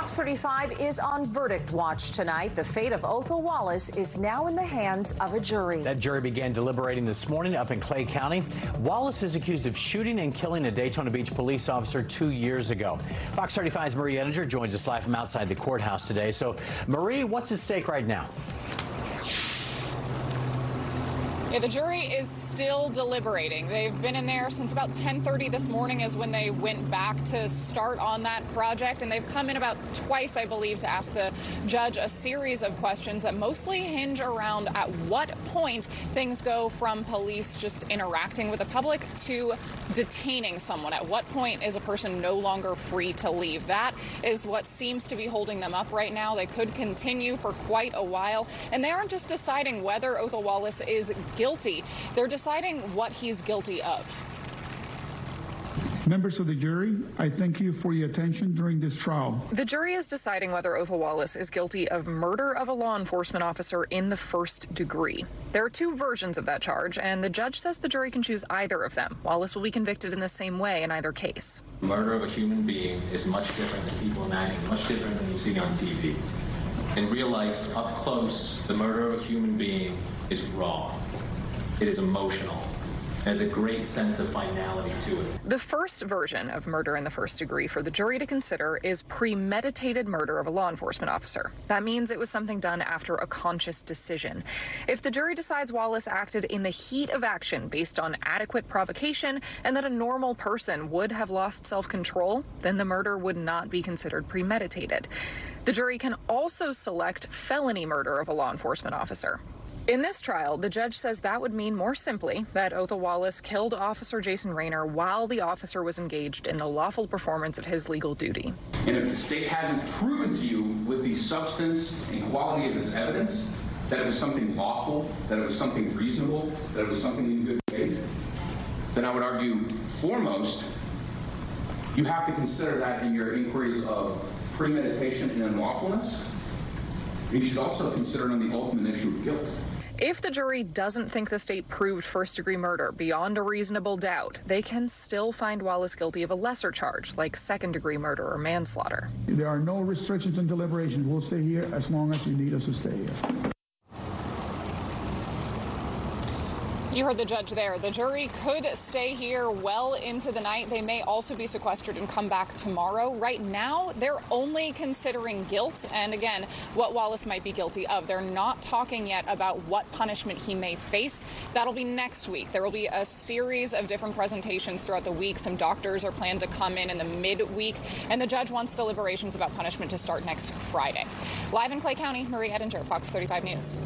Fox 35 is on verdict watch tonight. The fate of Othal Wallace is now in the hands of a jury. That jury began deliberating this morning up in Clay County. Wallace is accused of shooting and killing a Daytona Beach police officer 2 years ago. Fox 35's Marie Edinger joins us live from outside the courthouse today. So, Marie, what's at stake right now? Yeah, the jury is still deliberating. They've been in there since about 10:30 this morning is when they went back to start on that project, and they've come in about twice, I believe, to ask the judge a series of questions that mostly hinge around at what point things go from police just interacting with the public to detaining someone. At what point is a person no longer free to leave? That is what seems to be holding them up right now. They could continue for quite a while, and they aren't just deciding whether Othal Wallace is guilty. They're deciding what he's guilty of. Members of the jury, I thank you for your attention during this trial. The jury is deciding whether Othal Wallace is guilty of murder of a law enforcement officer in the first degree. There are two versions of that charge, and the judge says the jury can choose either of them. Wallace will be convicted in the same way in either case. Murder of a human being is much different than people imagine, much different than you see on TV. In real life, up close, the murder of a human being is raw. It is emotional. There's a great sense of finality to it. The first version of murder in the first degree for the jury to consider is premeditated murder of a law enforcement officer. That means it was something done after a conscious decision. If the jury decides Wallace acted in the heat of action based on adequate provocation and that a normal person would have lost self-control, then the murder would not be considered premeditated. The jury can also select felony murder of a law enforcement officer. In this trial, the judge says that would mean more simply that Othal Wallace killed Officer Jason Raynor while the officer was engaged in the lawful performance of his legal duty. And if the state hasn't proven to you with the substance and quality of its evidence that it was something lawful, that it was something reasonable, that it was something in good faith, then I would argue foremost, you have to consider that in your inquiries of premeditation and unlawfulness. You should also consider it on the ultimate issue of guilt. If the jury doesn't think the state proved first-degree murder beyond a reasonable doubt, they can still find Wallace guilty of a lesser charge, like second-degree murder or manslaughter. There are no restrictions on deliberation. We'll stay here as long as you need us to stay here. You heard the judge there. The jury could stay here well into the night. They may also be sequestered and come back tomorrow. Right now, they're only considering guilt and, again, what Wallace might be guilty of. They're not talking yet about what punishment he may face. That'll be next week. There will be a series of different presentations throughout the week. Some doctors are planned to come in the midweek, and the judge wants deliberations about punishment to start next Friday. Live in Clay County, Marie Edinger, Fox 35 News.